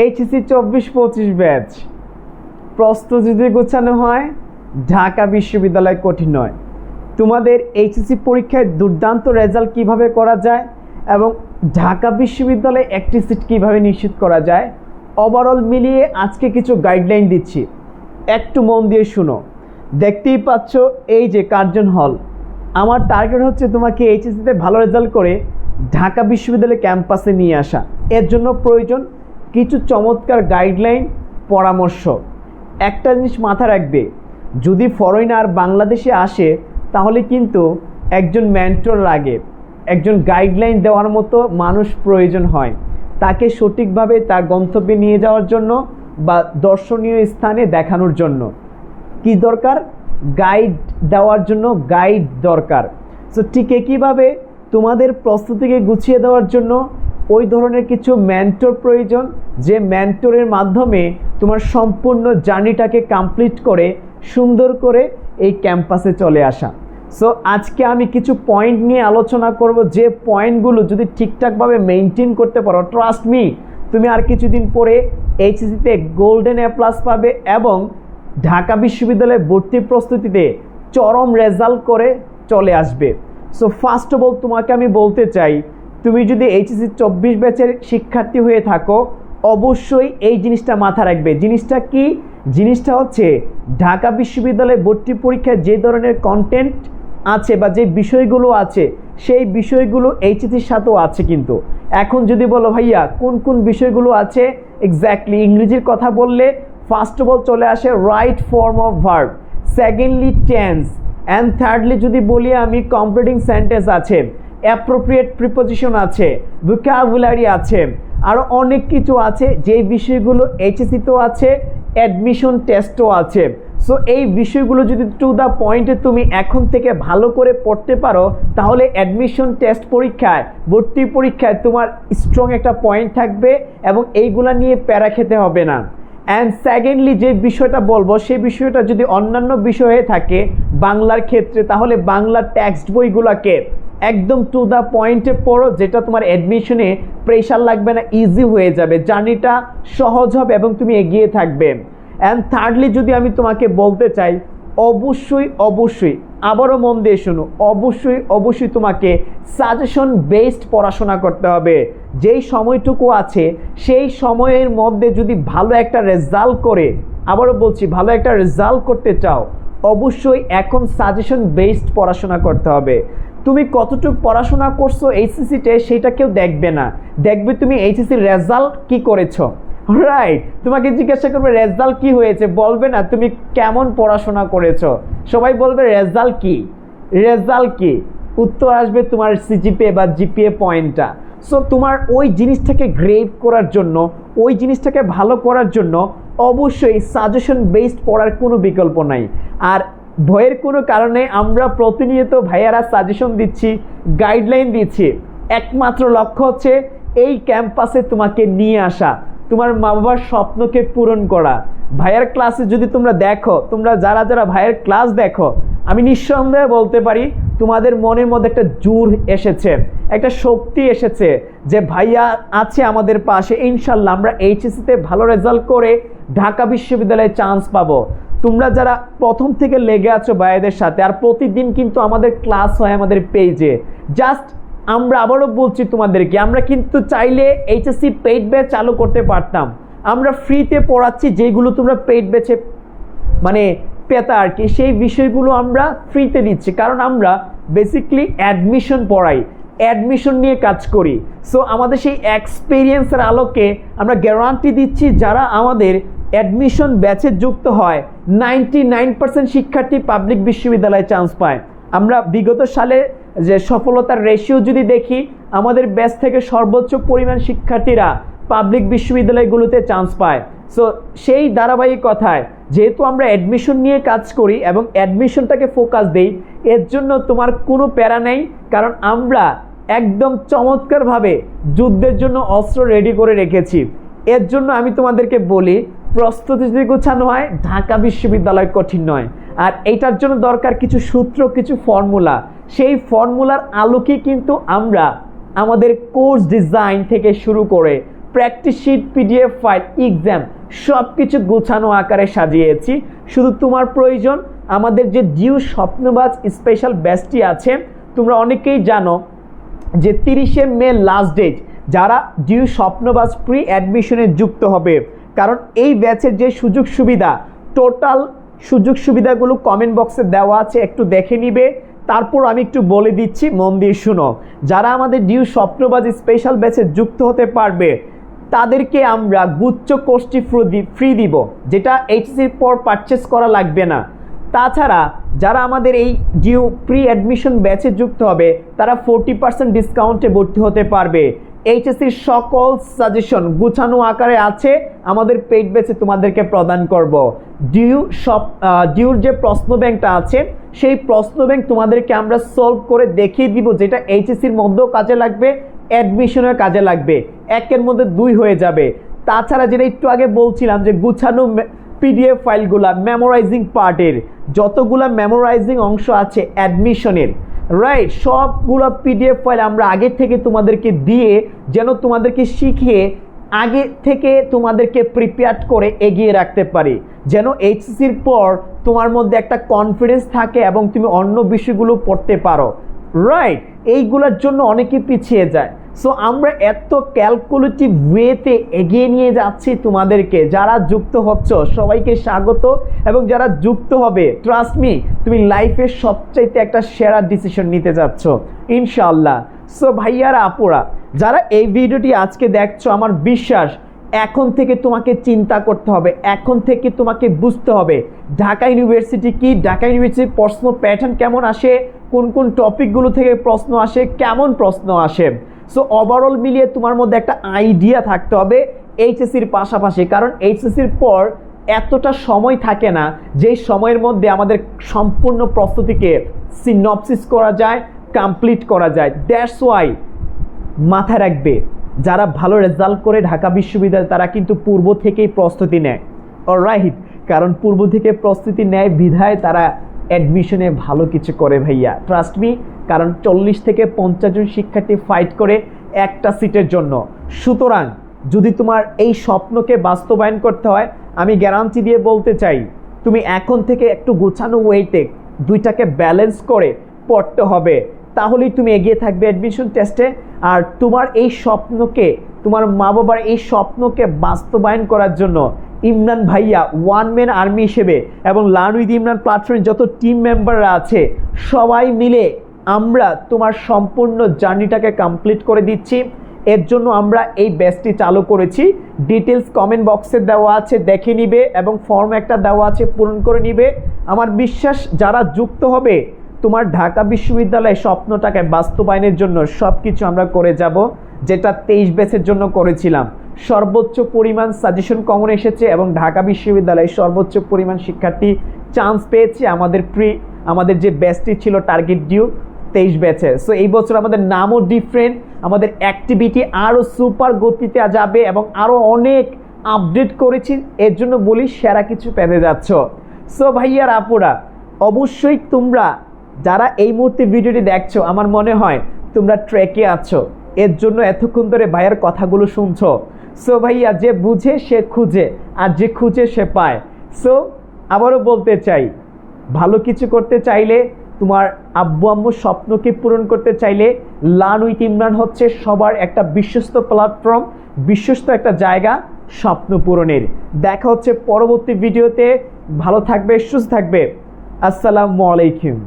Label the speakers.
Speaker 1: HSC 24-25 batch প্রশ্ন যদি গোছানো হয় ঢাকা বিশ্ববিদ্যালয় কঠিন নয়। তোমাদের এইচএসসি পরীক্ষায় দুর্দান্ত রেজাল্ট কিভাবে করা যায় এবং ঢাকা বিশ্ববিদ্যালয়ে একটি সিট কিভাবে নিশ্চিত করা যায়, ওভারঅল মিলিয়ে আজকে কিছু গাইডলাইন দিচ্ছি, একটু মন দিয়ে শুনো। দেখতেই পাচ্ছ এই যে কার্জন হল। আমার টার্গেট হচ্ছে তোমাকে এইচএসসিতে ভালো রেজাল্ট করে ঢাকা বিশ্ববিদ্যালয় ক্যাম্পাসে নিয়ে আসা। এর জন্য প্রয়োজন কিছু চমৎকার গাইডলাইন, পরামর্শ। একটা জিনিস মাথা রাখবে, যদি ফরেনার বাংলাদেশে আসে তাহলে কিন্তু একজন মেন্টর লাগে, একজন গাইডলাইন দেওয়ার মতো মানুষ প্রয়োজন হয়, তাকে সঠিকভাবে তার গন্তব্যে নিয়ে যাওয়ার জন্য বা দর্শনীয় স্থানে দেখানোর জন্য। কি দরকার? গাইড দেওয়ার জন্য গাইড দরকার। সো ঠিক একইভাবে তোমাদের প্রস্তুতিকে গুছিয়ে দেওয়ার জন্য ওই ধরনের কিছু মেন্টর প্রয়োজন, যে মেন্টরের মাধ্যমে তোমার সম্পূর্ণ জার্নিটাকে কমপ্লিট করে সুন্দর করে এই ক্যাম্পাসে চলে আসা। সো আজকে আমি কিছু পয়েন্ট নিয়ে আলোচনা করব, যে পয়েন্টগুলো যদি ঠিকঠাকভাবে মেনটেন করতে পারো, ট্রাস্ট মি, তুমি আর কিছুদিন পরে এইচএসসিতে গোল্ডেন এ প্লাস পাবে এবং ঢাকা বিশ্ববিদ্যালয়ে ভর্তি প্রস্তুতিতে চরম রেজাল্ট করে চলে আসবে। সো ফার্স্ট অফ অল তোমাকে আমি বলতে চাই, তুমি যদি এইচএসসি 24 ব্যাচের শিক্ষার্থী হয়ে থাকো অবশ্যই এই জিনিসটা মাথা রাখবে। জিনিসটা কি? জিনিসটা হচ্ছে ঢাকা বিশ্ববিদ্যালয়ে ভর্তি পরীক্ষায় যে ধরনের কন্টেন্ট আছে বা যে বিষয়গুলো আছে সেই বিষয়গুলো এইচএসসির সাথেও আছে। কিন্তু এখন যদি বলো ভাইয়া কোন কোন বিষয়গুলো আছে, এক্স্যাক্টলি ইংরেজির কথা বললে ফার্স্ট অফ অল চলে আসে right form of verb, secondly tense, and thirdly যদি বলি আমি কমপ্লিটিং সেন্টেন্স আছে, অ্যাপ্রোপ্রিয়েট প্রিপোজিশন আছে, ভোকাবুলারি আছে, আরও অনেক কিছু আছে। যেই বিষয়গুলো এইচএসসিতেও আছে, অ্যাডমিশন টেস্টও আছে। সো এই বিষয়গুলো যদি টু দ্য পয়েন্টে তুমি এখন থেকে ভালো করে পড়তে পারো তাহলে অ্যাডমিশন টেস্ট পরীক্ষায়, ভর্তি পরীক্ষায় তোমার স্ট্রং একটা পয়েন্ট থাকবে এবং এইগুলা নিয়ে প্যারা খেতে হবে না। অ্যান্ড সেকেন্ডলি যে বিষয়টা বলবো সেই বিষয়টা যদি অন্যান্য বিষয়ে থাকে বাংলার ক্ষেত্রে, তাহলে বাংলার টেক্সট বইগুলোকে একদম টু দ্য পয়েন্টে পড়ো, যেটা তোমার অ্যাডমিশনে প্রেশার লাগবে না, ইজি হয়ে যাবে, জার্নিটা সহজ হবে এবং তুমি এগিয়ে থাকবে। অ্যান্ড থার্ডলি যদি আমি তোমাকে বলতে চাই, অবশ্যই আবারও মন দিয়ে শোনো, অবশ্যই তোমাকে সাজেশন বেসড পড়াশোনা করতে হবে। যেই সময়টুকু আছে সেই সময়ের মধ্যে যদি ভালো একটা রেজাল্ট করে, আবারও বলছি ভালো একটা রেজাল্ট করতে চাও অবশ্যই এখন সাজেশন বেসড পড়াশোনা করতে হবে। তুমি কতটুকু পড়াশোনা করছো এইচএসসিতে সেটা কেউ দেখবে না, দেখবে তুমি এইচএসসির রেজাল্ট কি করেছো, রাইট? তোমাকে জিজ্ঞাসা করবে রেজাল্ট কি হয়েছে, বলবে না তুমি কেমন পড়াশোনা করেছো, সবাই বলবে রেজাল্ট কি, উত্তর আসবে তোমার সিজিপিএ বা জিপিএ পয়েন্টটা। সো তোমার ওই জিনিসটাকে গ্রেড করার জন্য, ওই জিনিসটাকে ভালো করার জন্য অবশ্যই সাজেশন বেসড পড়ার কোনো বিকল্প নাই। আর ভয়ের কোনো কারণে আমরা প্রতিনিয়ত ভাইয়ারা সাজেশন দিচ্ছি, গাইডলাইন দিচ্ছি, একমাত্র লক্ষ্য হচ্ছে এই ক্যাম্পাসে তোমাকে নিয়ে আসা, তোমার মা বাবার স্বপ্নকে পূরণ করা। ভাইয়ার ক্লাসে যদি তোমরা দেখো, তোমরা যারা ভাইয়ার ক্লাস দেখো, আমি নিঃসন্দেহে বলতে পারি তোমাদের মনের মধ্যে একটা জোর এসেছে, একটা শক্তি এসেছে যে ভাইয়া আছে আমাদের পাশে, ইনশাল্লাহ আমরা এইচএসসিতে ভালো রেজাল্ট করে ঢাকা বিশ্ববিদ্যালয়ে চান্স পাবো। তোমরা যারা প্রথম থেকে লেগে আছো ভাইয়াদের সাথে, আর প্রতিদিন কিন্তু আমাদের ক্লাস হয় আমাদের পেজে, জাস্ট আমরা আবারও বলছি তোমাদেরকে, আমরা কিন্তু চাইলে এইচএসসি পেইড ব্যাচ চালু করতে পারতাম। আমরা ফ্রিতে পড়াচ্ছি, যেগুলো তোমরা পেইড ব্যাচে মানে পেতা আর কি, সেই বিষয়গুলো আমরা ফ্রিতে দিচ্ছি, কারণ আমরা বেসিক্যালি অ্যাডমিশন পড়াই, অ্যাডমিশন নিয়ে কাজ করি। সো আমাদের সেই এক্সপিরিয়েন্সের আলোকে আমরা গ্যারান্টি দিচ্ছি যারা আমাদের অ্যাডমিশন ব্যাচে যুক্ত হয় 99% শিক্ষার্থী পাবলিক বিশ্ববিদ্যালয়ে চান্স পায়। আমরা বিগত সালে যে সফলতার রেশিও যদি দেখি, আমাদের ব্যাচ থেকে সর্বোচ্চ পরিমাণ শিক্ষার্থীরা পাবলিক বিশ্ববিদ্যালয়গুলোতে চান্স পায়। সো সেই ধারাবাহিকতায় যেহেতু আমরা অ্যাডমিশন নিয়ে কাজ করি এবং অ্যাডমিশনটাকে ফোকাস দেই, এর জন্য তোমার কোনো প্যারা নেই, কারণ আমরা একদম চমৎকারভাবে যুদ্ধের জন্য অস্ত্র রেডি করে রেখেছি। এর জন্য আমি তোমাদেরকে বলি, প্রস্তুতি যদি গোছানো হয় ঢাকা বিশ্ববিদ্যালয় কঠিন নয়। আর এইটার জন্য দরকার কিছু সূত্র, কিছু ফর্মুলা। সেই ফর্মুলার আলোকে কিন্তু আমরা আমাদের কোর্স ডিজাইন থেকে শুরু করে practice sheet, PDF file, exam সব কিছু গোছানো আকারে সাজিয়েছি। শুধু তোমার প্রয়োজন আমাদের যে ডিউ স্বপ্নবাজ স্পেশাল ব্যাচটি আছে। তোমরা অনেকেই জানো যে 30শে মে লাস্ট ডেট যারা ডিউ স্বপ্নবাজ প্রি অ্যাডমিশনে যুক্ত হবে, কারণ এই ব্যাচের যে সুযোগ সুবিধা, টোটাল সুযোগ সুবিধাগুলো কমেন্ট বক্সে দেওয়া আছে, একটু দেখে নিবে। তারপর আমি একটু বলে দিচ্ছি, মন দিয়ে শুনো। যারা আমাদের ডিউ স্বপ্নবাজ স্পেশাল ব্যাচে যুক্ত হতে পারবে তাদেরকে আমরা গুচ্ছ কোর্সটি ফ্রি দিব, যেটা এইচএসসির পর পারচেস করা লাগবে না। তাছাড়া যারা আমাদের এই ডিউ প্রি অ্যাডমিশন ব্যাচে যুক্ত হবে তারা 40% ডিসকাউন্টে ভর্তি হতে পারবে। এইচএসসির সকল সাজেশন গুছানো আকারে আছে, আমাদের পেইড ব্যাচে তোমাদেরকে প্রদান করব। ডিউর যে প্রশ্ন ব্যাংকটা আছে সেই প্রশ্ন ব্যাংক তোমাদেরকে আমরা সলভ করে দেখিয়ে দিব, যেটা এইচএসসির মধ্যেও কাজে লাগবে, অ্যাডমিশনের কাজে লাগবে, একের মধ্যে 2 হয়ে যাবে। তাছাড়া যেটা একটু আগে বলছিলাম যে গুছানো পিডিএফ ফাইলগুলা মেমোরাইজিং পার্টের, যতগুলা মেমোরাইজিং অংশ আছে অ্যাডমিশনের, রাইট, সবগুলো পিডিএফ ফাইল আমরা আগে থেকে তোমাদেরকে দিয়ে যেন তোমাদেরকে শিখিয়ে আগে থেকে তোমাদেরকে প্রিপেয়ার করে এগিয়ে রাখতে পারি, যেন এইচএসসির পর তোমার মধ্যে একটা কনফিডেন্স থাকে এবং তুমি অন্য বিষয়গুলো পড়তে পারো, রাইট। এইগুলোর জন্য অনেকে পিছিয়ে যায়। সো আমরা এত ক্যালকুলেটিভ ওয়েতে এগিয়ে নিয়ে যাচ্ছি তোমাদেরকে। যারা যুক্ত হচ্ছ সবাইকে স্বাগত, এবং যারা যুক্ত হবে ট্রাস্ট মি, তুমি লাইফের সবচাইতে একটা সেরা ডিসিশন নিতে যাচ্ছ ইনশাআল্লাহ। সো ভাইয়ারা আপুরা যারা এই ভিডিওটি আজকে দেখছো, আমার বিশ্বাস এখন থেকে তোমাকে চিন্তা করতে হবে, এখন থেকে তোমাকে বুঝতে হবে ঢাকা ইউনিভার্সিটি কি, ঢাকা ইউনিভার্সিটির প্রশ্ন প্যাটার্ন কেমন আসে, কোন কোন টপিকগুলো থেকে প্রশ্ন আসে, কেমন প্রশ্ন আসে। সো ওভারঅল মিলিয়ে তোমার মধ্যে একটা আইডিয়া থাকতে হবে এইচএসসির পাশাপাশি, কারণ এইচএসসির পর এতটা সময় থাকে না যেই সময়ের মধ্যে আমাদের সম্পূর্ণ প্রস্তুতিকে সিনপসিস করা যায়, কমপ্লিট করা যায়। দ্যাটস ওয়াই মাথায় রাখবে, যারা ভালো রেজাল্ট করে ঢাকা বিশ্ববিদ্যালয় তারা কিন্তু পূর্ব থেকেই প্রস্তুতি নেয়, অলরাইট, কারণ পূর্ব থেকে প্রস্তুতি নেয় বিধায় তারা অ্যাডমিশনে ভালো কিছু করে ভাইয়া, ট্রাস্ট মি। কারণ 40 থেকে 50 জন শিক্ষার্থী ফাইট করে একটা সিটের জন্য। সুতরাং যদি তোমার এই স্বপ্নকে বাস্তবায়ন করতে হয়, আমি গ্যারান্টি দিয়ে বলতে চাই তুমি এখন থেকে একটু গোছানো ওয়েতে দুইটাকে ব্যালেন্স করে পড়তে হবে, তাহলেই তুমি এগিয়ে থাকবে অ্যাডমিশন টেস্টে। আর তোমার এই স্বপ্নকে, তোমার মা বাবার এই স্বপ্নকে বাস্তবায়ন করার জন্য ইমরান ভাইয়া ওয়ান ম্যান আর্মি হিসেবে এবং লার্ন উইথ ইমরান প্ল্যাটফর্মের যত টিম মেম্বাররা আছে সবাই মিলে আমরা তোমার সম্পূর্ণ জার্নিটাকে কমপ্লিট করে দিচ্ছি। এর জন্য আমরা এই ব্যাচটি চালু করেছি। ডিটেলস কমেন্ট বক্সে দেওয়া আছে, দেখে নিবে, এবং ফর্ম একটা দেওয়া আছে, পূরণ করে নিবে। আমার বিশ্বাস যারা যুক্ত হবে তোমার ঢাকা বিশ্ববিদ্যালয়ে স্বপ্নটাকে বাস্তবায়নের জন্য সব কিছু আমরা করে যাব, যেটা 23 ব্যাচের জন্য করেছিলাম। সর্বোচ্চ পরিমাণ সাজেশন কমন এসেছে এবং ঢাকা বিশ্ববিদ্যালয়ে সর্বোচ্চ পরিমাণ শিক্ষার্থী চান্স পেয়েছে আমাদের যে ব্যাচটি ছিল টার্গেট ডিউ 23 ব্যাচের। সো এই বছর আমাদের নামও ডিফারেন্ট, আমাদের অ্যাক্টিভিটি আরও সুপার গতিতে যাবে এবং আরও অনেক আপডেট করেছি। এর জন্য বলি সেরা কিছু পেতে যাচ্ছ। সো ভাইয়ার আপুরা অবশ্যই তোমরা যারা এই মুহূর্তে ভিডিওটি দেখছো, আমার মনে হয় তোমরা ট্র্যাকে আছো, এর জন্য এতক্ষণ ধরে ভাইয়ার কথাগুলো শুনছো। সো ভাইয়া যে বুঝে সে খুঁজে, আর যে খুঁজে সে পায়। সো আবারও বলতে চাই, ভালো কিছু করতে চাইলে, তোমার আব্বু আম্মুর স্বপ্নকে পূরণ করতে চাইলে লার্ন উইথ ইমরান হচ্ছে সবার একটা বিশ্বস্ত প্ল্যাটফর্ম, বিশ্বস্ত একটা জায়গা স্বপ্ন পূরণের। দেখা হচ্ছে পরবর্তী ভিডিওতে। ভালো থাকবে, সুস্থ থাকবে। আসসালামু আলাইকুম।